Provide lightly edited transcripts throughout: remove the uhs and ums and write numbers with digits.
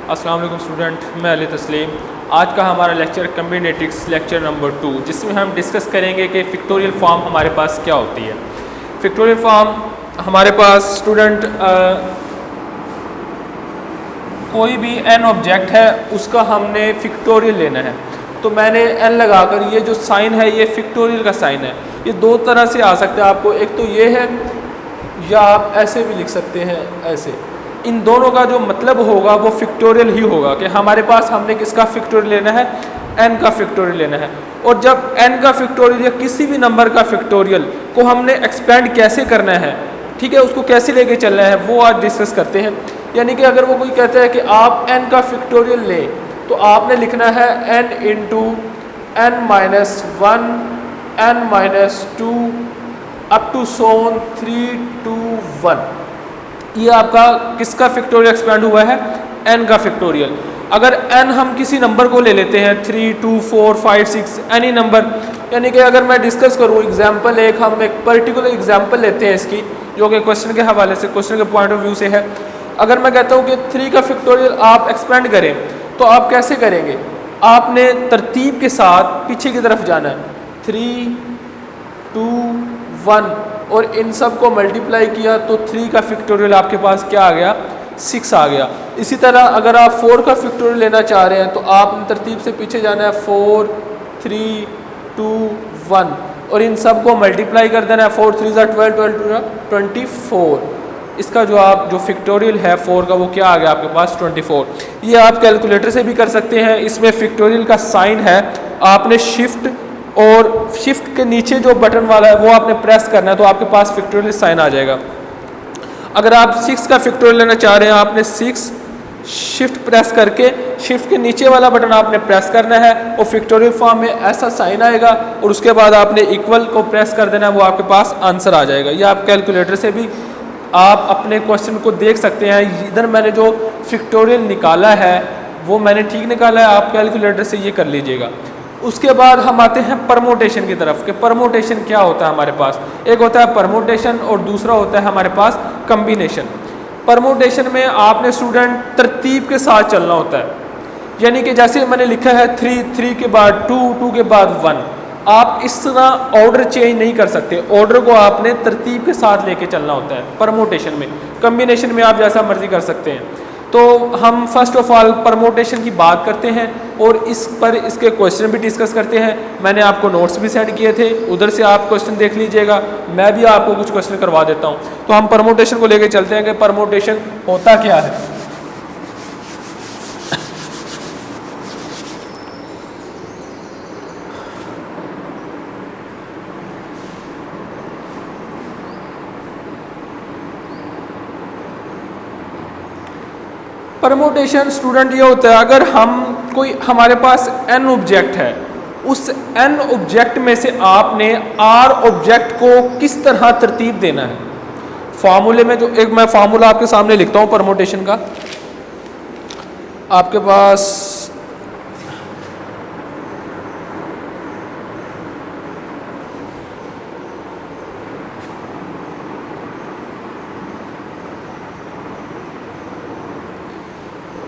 अस्सलाम वालेकुम स्टूडेंट, मैं अली तस्लीम। आज का हमारा लेक्चर कम्बिनेटिक्स लेक्चर नंबर 2, जिसमें हम डिस्कस करेंगे कि फ़ैक्टोरियल फॉर्म हमारे पास क्या होती है। फ़ैक्टोरियल फॉर्म हमारे पास स्टूडेंट कोई भी n ऑब्जेक्ट है उसका हमने फ़ैक्टोरियल लेना है, तो मैंने n लगाकर ये जो साइन है ये फ़ैक्टोरियल का साइन है। ये दो तरह से आ सकता है आपको, एक तो ये है या आप ऐसे भी लिख सकते हैं ऐसे। इन दोनों का जो मतलब होगा वो फ़ैक्टोरियल ही होगा कि हमारे पास हमने किसका फ़ैक्टोरियल लेना है, n का फ़ैक्टोरियल लेना है। और जब n का फ़ैक्टोरियल या किसी भी नंबर का फ़ैक्टोरियल को हमने एक्सपेंड कैसे करना है, ठीक है, उसको कैसे लेके चलना है वो आज डिस्कस करते हैं। यानी कि अगर वो कोई कहता है कि आप n का फ़ैक्टोरियल लें, तो आपने लिखना है n into n minus 1 n minus 2 up to so on 3 2 1। ये आपका किसका फ़ैक्टोरियल एक्सपेंड हुआ है, n का फ़ैक्टोरियल। अगर n हम किसी नंबर को ले लेते हैं 3 2 4 5 6 एनी नंबर, यानी कि अगर मैं डिस्कस करूँ एग्जांपल हम एक पर्टिकुलर एग्जांपल लेते हैं इसकी, जो कि क्वेश्चन के हवाले से, क्वेश्चन के पॉइंट ऑफ व्यू से है। अगर मैं कहता हूँ कि 3 का फ़ैक्टोरियल आप एक्सपेंड करें, तो आप कैसे करेंगे? आपने तरतीब के साथ पीछे की तरफ जाना है, 3 2 1 और इन सब को मल्टीप्लाई किया तो 3 का फ़ैक्टोरियल आपके पास क्या आ गया, 6 आ गया। इसी तरह अगर आप 4 का फ़ैक्टोरियल लेना चाह रहे हैं तो आप तरतीब से पीछे जाना है, 4 3 2 1 और इन सब को मल्टीप्लाई कर देना है, 4 3 12 12 24। इसका जो फ़ैक्टोरियल है 4 का वो क्या आ गया आपके पास, 24। ये आप कैलकुलेटर से भी कर सकते हैं। इसमें फ़ैक्टोरियल का साइन है, आपने शिफ्ट और शिफ्ट के नीचे जो बटन वाला है वो आपने प्रेस करना है, तो आपके पास फ़ैक्टोरियल साइन आ जाएगा। अगर आप 6 का फ़ैक्टोरियल लेना चाह रहे हैं, आपने 6 शिफ्ट प्रेस करके शिफ्ट के नीचे वाला बटन आपने प्रेस करना है और फ़ैक्टोरियल फॉर्म में ऐसा साइन आएगा और उसके बाद आपने इक्वल को प्रेस कर देना है, वो आपके पास आंसर आ जाएगा। ये आप कैलकुलेटर से भी आप अपने क्वेश्चन को देख सकते हैं। इधर मैंने जो फ़ैक्टोरियल निकाला है वो मैंने ठीक निकाला है, आप कैलकुलेटर से ये कर लीजिएगा। उसके बाद हम आते हैं परमोटेशन की तरफ कि परमोटेशन क्या होता है हमारे पास। एक होता है परमोटेशन और दूसरा होता है हमारे पास कम्बिनेशन। परमोटेशन में आपने स्टूडेंट तरतीब के साथ चलना होता है, यानी कि जैसे मैंने लिखा है 3 3 के बाद 2 2 के बाद 1, आप इस तरह ऑर्डर चेंज नहीं कर सकते, ऑर्डर को आपने तरतीब के साथ लेके चलना होता है परमोटेशन में। कम्बिनेशन में आप जैसा मर्जी कर सकते हैं। तो हम फर्स्ट ऑफ ऑल परमोटेशन की बात करते हैं और इस पर इसके क्वेश्चन भी डिस्कस करते हैं। मैंने आपको नोट्स भी सेंड किए थे, उधर से आप क्वेश्चन देख लीजिएगा, मैं भी आपको कुछ क्वेश्चन करवा देता हूँ। तो हम परमोटेशन को लेके चलते हैं कि परमोटेशन होता क्या है। परमोटेशन स्टूडेंट ये होता है, अगर हम कोई हमारे पास n ऑब्जेक्ट है, उस n ऑब्जेक्ट में से आपने r ऑब्जेक्ट को किस तरह तरतीब देना है। फार्मूले में जो एक मैं फार्मूला आपके सामने लिखता हूँ परमोटेशन का, आपके पास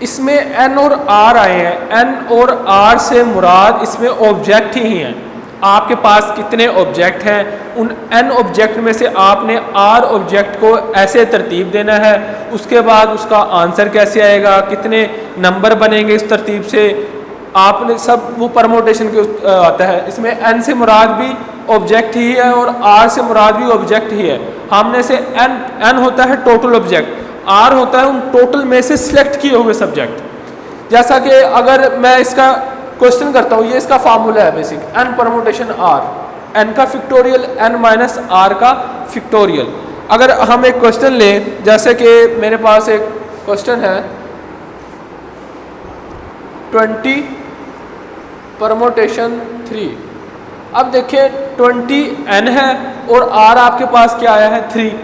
इसमें n और r आए हैं। n और r से मुराद इसमें ऑब्जेक्ट ही हैं। आपके पास कितने ऑब्जेक्ट हैं, उन n ऑब्जेक्ट में से आपने r ऑब्जेक्ट को ऐसे तरतीब देना है। उसके बाद उसका आंसर कैसे आएगा, कितने नंबर बनेंगे इस तरतीब से, आपने सब वो परमोटेशन के आता है। इसमें n से मुराद भी ऑब्जेक्ट ही है और r से मुराद भी ऑब्जेक्ट ही है। हमने से n होता है टोटल ऑब्जेक्ट, R होता है उन टोटल में से सिलेक्ट किए हुए सब्जेक्ट। जैसा कि अगर मैं इसका क्वेश्चन करता हूँ, ये इसका फार्मूला है basic, n permutation r, n का फ़ैक्टोरियल n माइनस r का फ़ैक्टोरियल। अगर हम एक क्वेश्चन लें, जैसे कि मेरे पास एक क्वेश्चन है 20 परमोटेशन 3। अब देखिए 20 n है और r आपके पास क्या आया है, 3।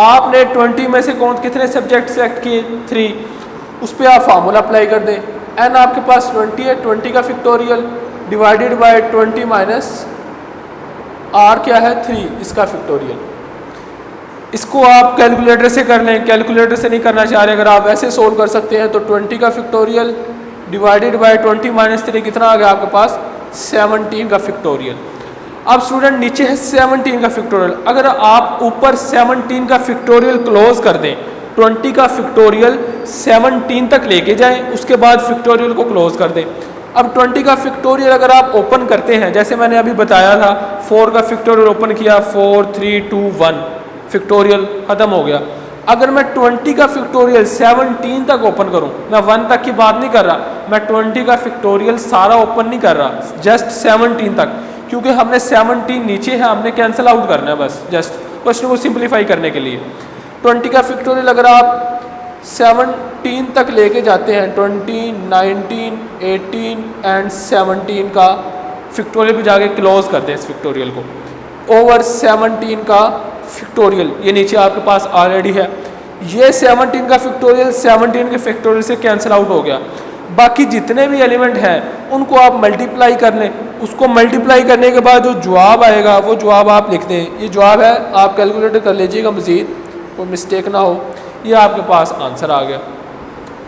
आपने 20 में से कितने सब्जेक्ट सेलेक्ट किए, 3। उस पर आप फार्मूला अप्लाई कर दें। n आपके पास 20 है, 20 का factorial divided by 20 minus r क्या है, 3, इसका फ़ैक्टोरियल। इसको आप कैलकुलेटर से कर लें, कैलकुलेटर से नहीं करना चाह रहे अगर आप वैसे सोल्व कर सकते हैं तो 20 का फैक्टोरियल डिवाइडेड बाय 20 माइनस 3 कितना आ गया आपके पास 17 का फैक्टोरियल। अब स्टूडेंट नीचे है 17 का फैक्टोरियल, अगर आप ऊपर 17 का फैक्टोरियल क्लोज कर दें 20 का फैक्टोरियल 17 तक लेके जाएं उसके बाद फैक्टोरियल को क्लोज कर दें। अब 20 का फैक्टोरियल अगर आप ओपन करते हैं जैसे मैंने अभी बताया था 4 का फैक्टोरियल ओपन किया 4 3 2 1 फैक्टोरियल खत्म हो गया। अगर मैं 20 का फैक्टोरियल 17 तक ओपन करूं, मैं 1 तक की बात नहीं कर रहा, मैं 20 का फैक्टोरियल सारा ओपन नहीं कर रहा, जस्ट 17 तक, क्योंकि हमने 17 नीचे है हमने कैंसिल आउट करना है बस जस्ट क्वेश्चन को सिंप्लीफाई करने के लिए। 20 का फैक्टोरियल अगर आप 17 तक लेके जाते हैं 20 19 18 एंड 17 का फैक्टोरियल पे जाके क्लोज करते हैं इस फैक्टोरियल को ओवर 17 का फैक्टोरियल, ये नीचे आपके पास ऑलरेडी है। ये 17 का फैक्टोरियल 17 के फैक्टोरियल से कैंसिल आउट हो गया। बाकी जितने भी एलिमेंट हैं उनको आप मल्टीप्लाई कर लें, उसको मल्टीप्लाई करने के बाद जो जवाब आएगा वो जवाब आप लिख दें। ये जवाब है, आप कैलकुलेटर कर लीजिएगा मज़ीद कोई मिस्टेक ना हो, ये आपके पास आंसर आ गया।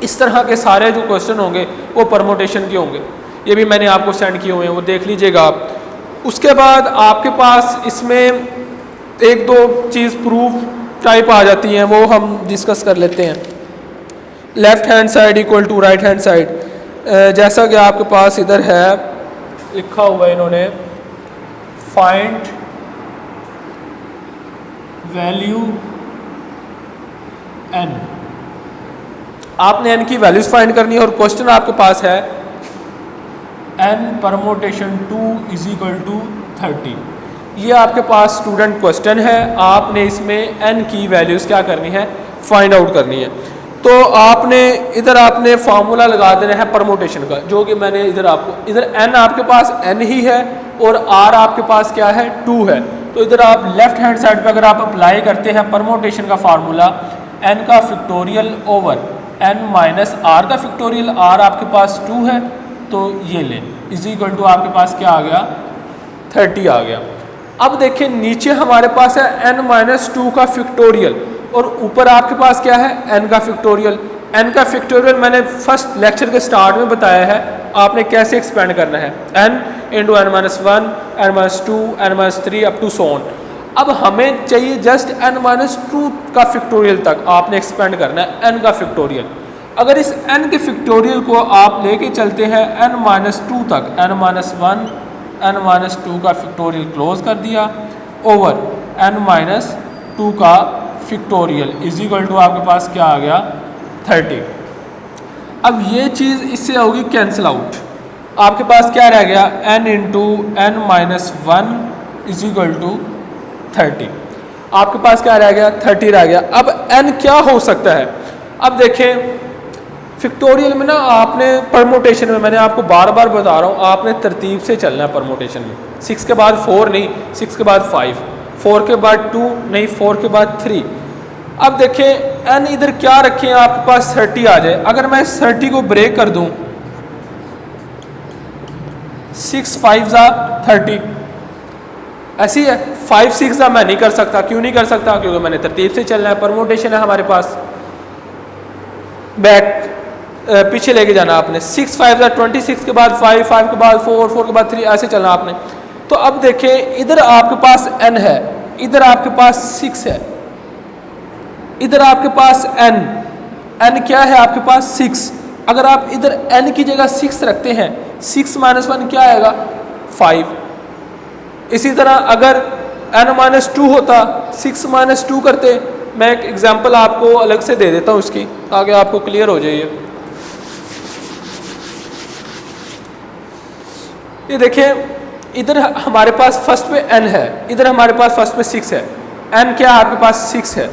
इस तरह के सारे जो क्वेश्चन होंगे वो परमोटेशन के होंगे, ये भी मैंने आपको सेंड किए हुए हैं, वो देख लीजिएगा आप। उसके बाद आपके पास इसमें एक दो चीज़ प्रूफ टाइप आ जाती हैं, वो हम डिस्कस कर लेते हैं। Left hand side equal to right hand side, जैसा कि आपके पास इधर है लिखा हुआ है इन्होंने, फाइंड वैल्यू n, आपने n की वैल्यूज फाइंड करनी है और क्वेश्चन आपके पास है n permutation 2 is equal to 30। ये आपके पास स्टूडेंट क्वेश्चन है, आपने इसमें n की वैल्यूज क्या करनी है फाइंड आउट करनी है। तो आपने इधर आपने फार्मूला लगा देना है परमोटेशन का, जो कि मैंने इधर आपको, इधर n आपके पास n ही है और r आपके पास क्या है 2 है। तो इधर आप लेफ्ट हैंड साइड पे अगर आप अप्लाई करते हैं परमोटेशन का फार्मूला n का factorial over n minus r का फैक्टोरियल, r आपके पास 2 है तो ये लें इज इक्वल टू आपके पास क्या आ गया 30 आ गया। अब देखिए नीचे हमारे पास है n माइनस 2 का फैक्टोरियल और ऊपर आपके पास क्या है n का फैक्टोरियल। n का फैक्टोरियल मैंने फर्स्ट लेक्चर के स्टार्ट में बताया है आपने कैसे एक्सपेंड करना है, n into n minus 1 n minus 2 n minus 3 up to so on. अब हमें चाहिए जस्ट n माइनस 2 का फैक्टोरियल तक आपने एक्सपेंड करना है n का फैक्टोरियल। अगर इस n के फैक्टोरियल को आप लेके चलते हैं n माइनस 2 तक, n माइनस 1 n माइनस 2 का फैक्टोरियल क्लोज कर दिया ओवर n माइनस 2 का फैक्टोरियल इज इक्वल टू आपके पास क्या आ गया 30। अब ये चीज़ इससे होगी कैंसिल आउट, आपके पास क्या रह गया n into n minus 1 is equal to 30, आपके पास क्या रह गया 30 रह गया। अब n क्या हो सकता है, अब देखें फैक्टोरियल में ना आपने परमोटेशन में, मैंने आपको बार बार बता रहा हूँ आपने तरतीब से चलना है परमोटेशन में, 6 के बाद 4 नहीं, 6 के बाद 5, 4 के बाद 2 नहीं, 4 के बाद 3। अब देखें n इधर क्या रखें आपके पास 30 आ जाए, अगर मैं इस 30 को ब्रेक कर दूं 6 5 जा 30 ऐसी है, 5 6 जा मैं नहीं कर सकता। क्यों नहीं कर सकता, क्योंकि मैंने तरतीब से चलना है, परमोटेशन है हमारे पास, बैक पीछे लेके जाना आपने, 6 5 जा 26 के बाद 5 5 के बाद 4 4 के बाद 3 ऐसे चलना आपने। तो अब देखें इधर आपके पास n है, इधर आपके पास 6 है, इधर आपके पास n क्या है आपके पास 6। अगर आप इधर n की जगह 6 रखते हैं 6 माइनस 1 क्या आएगा 5। इसी तरह अगर n माइनस 2 होता 6 माइनस 2 करते, मैं एक एग्जांपल आपको अलग से दे देता हूँ इसकी ताकि आपको क्लियर हो जाए। ये देखिए इधर हमारे पास फर्स्ट पे n है, इधर हमारे पास फर्स्ट पे 6 है, n क्या आपके पास 6 है,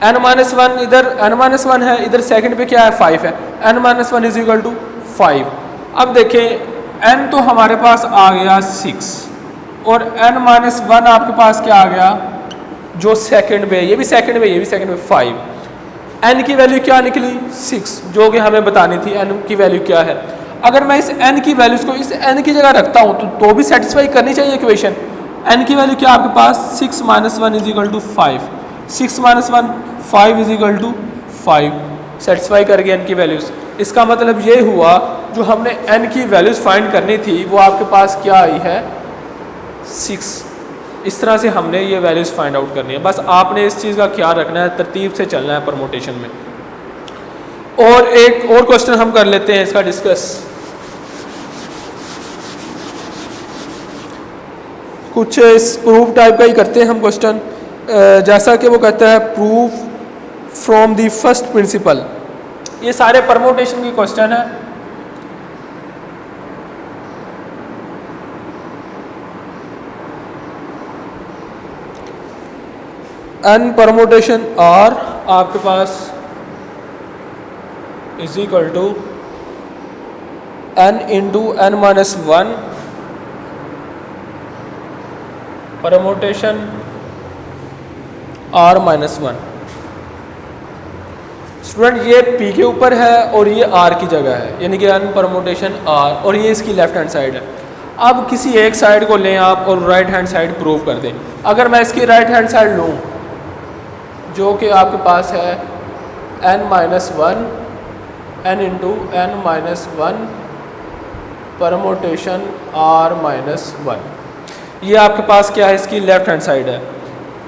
n माइनस 1 इधर n माइनस 1 है, इधर सेकंड पे क्या है 5 है, n minus 1 is equal to 5। अब देखें n तो हमारे पास आ गया 6 और n माइनस 1 आपके पास क्या आ गया जो सेकंड पे, ये भी सेकंड पे, ये भी सेकंड पे 5। n की वैल्यू क्या निकली 6, जो कि हमें बतानी थी n की वैल्यू क्या है। अगर मैं इस n की वैल्यूज को इस n की जगह रखता हूँ तो भी सेटिस्फाई करनी चाहिए इक्वेशन। n की वैल्यू क्या आपके पास 6 minus 1 is equal to 5, 6 minus 1 5 is equal to 5, satisfy कर गया n की वैल्यूज़। इसका मतलब ये हुआ जो हमने n की वैल्यूज़ फाइंड करनी थी वो आपके पास क्या आई है 6। इस तरह से हमने ये वैल्यूज़ फाइंड आउट करनी है। बस आपने इस चीज़ का ख्याल रखना है, तरतीब से चलना है परमोटेशन में। और एक और क्वेश्चन हम कर लेते हैं इसका डिस्कस। कुछ इस प्रूफ टाइप का ही करते हैं हम क्वेश्चन, जैसा कि वो कहता है proof from the first principle. ये सारे परमोटेशन के क्वेश्चन है। n परमोटेशन r आपके पास is equal to n into n minus 1 permutation r minus 1। Student ये p के ऊपर है और ये r की जगह है, यानी कि n परमोटेशन r, और ये इसकी लेफ्ट हैंड साइड है। अब किसी एक साइड को लें आप और राइट हैंड साइड प्रूव कर दें। अगर मैं इसकी राइट हैंड साइड लूँ जो कि आपके पास है n minus 1 n into n minus 1 permutation r minus 1, ये आपके पास क्या है इसकी लेफ्ट हैंड साइड है।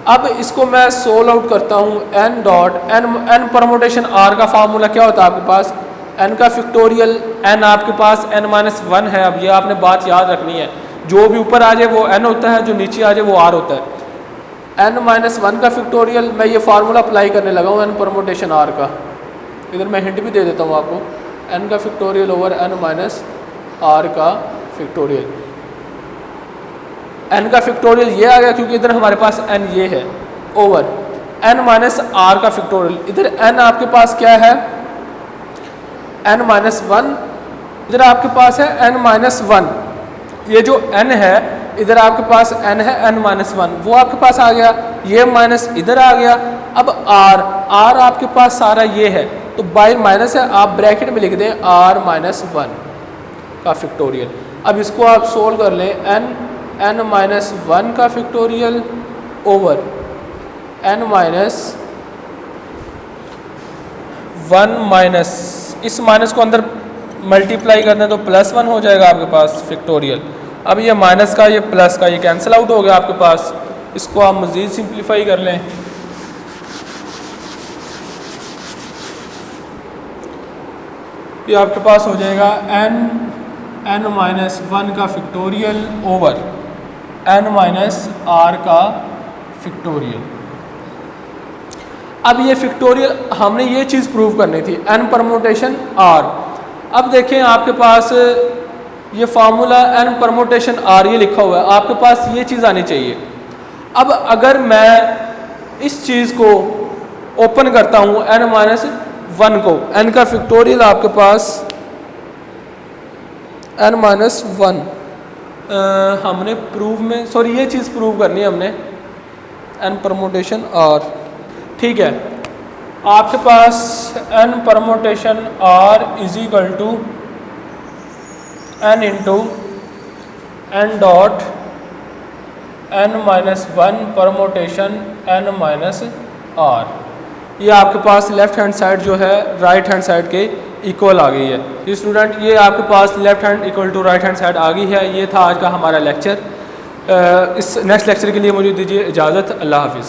अब इसको मैं सोल्व आउट करता हूँ n dot n permutation r का फार्मूला क्या होता है आपके पास n का फैक्टोरियल, n आपके पास n माइनस 1 है। अब ये आपने बात याद रखनी है, जो भी ऊपर आ जाए वो n होता है, जो नीचे आ जाए वो r होता है। n माइनस 1 का फैक्टोरियल, मैं ये फार्मूला अप्लाई करने लगा हूँ n परमोटेशन r का। इधर मैं हिंट भी दे देता हूँ आपको, n का factorial over n minus r का फैक्टोरियल। n का फैक्टोरियल ये आ गया क्योंकि इधर हमारे पास n ये है, ओवर n माइनस r का फैक्टोरियल। इधर n आपके पास क्या है n माइनस 1, इधर आपके पास है n माइनस 1। ये जो n है इधर आपके पास n है n माइनस 1, वो आपके पास आ गया, ये माइनस इधर आ गया। अब r आपके पास सारा ये है तो बाई माइनस है, आप ब्रैकेट में लिख दें r माइनस 1 का फैक्टोरियल। अब इसको आप सोल्व कर लें, n माइनस 1 का factorial over n minus 1 minus, इस माइनस को अंदर मल्टीप्लाई करना है तो प्लस 1 हो जाएगा आपके पास फैक्टोरियल। अब ये माइनस का ये प्लस का ये कैंसिल आउट हो गया आपके पास। इसको आप मज़ीद सिंप्लीफाई कर लें, ये आपके पास हो जाएगा n माइनस 1 का factorial over n minus r का फैक्टोरियल। अब ये फैक्टोरियल हमने ये चीज़ प्रूव करनी थी, n परमोटेशन r। अब देखें आपके पास ये फार्मूला n परमोटेशन r ये लिखा हुआ है, आपके पास ये चीज़ आनी चाहिए। अब अगर मैं इस चीज़ को ओपन करता हूँ n माइनस 1 को, n का फैक्टोरियल आपके पास n माइनस 1, हमने प्रूव में सॉरी ये चीज़ प्रूव करनी है हमने n परमोटेशन r। ठीक है, आपके पास n permutation r is equal to n into n dot n minus 1 permutation n minus r। ये आपके पास लेफ्ट हैंड साइड जो है राइट हैंड साइड के इक्वल आ गई है। ये स्टूडेंट ये आपके पास left hand equal to right hand side आ गई है। ये था आज का हमारा लेक्चर। इस नेक्स्ट लेक्चर के लिए मुझे दीजिए इजाज़त। अल्लाह हाफिज़।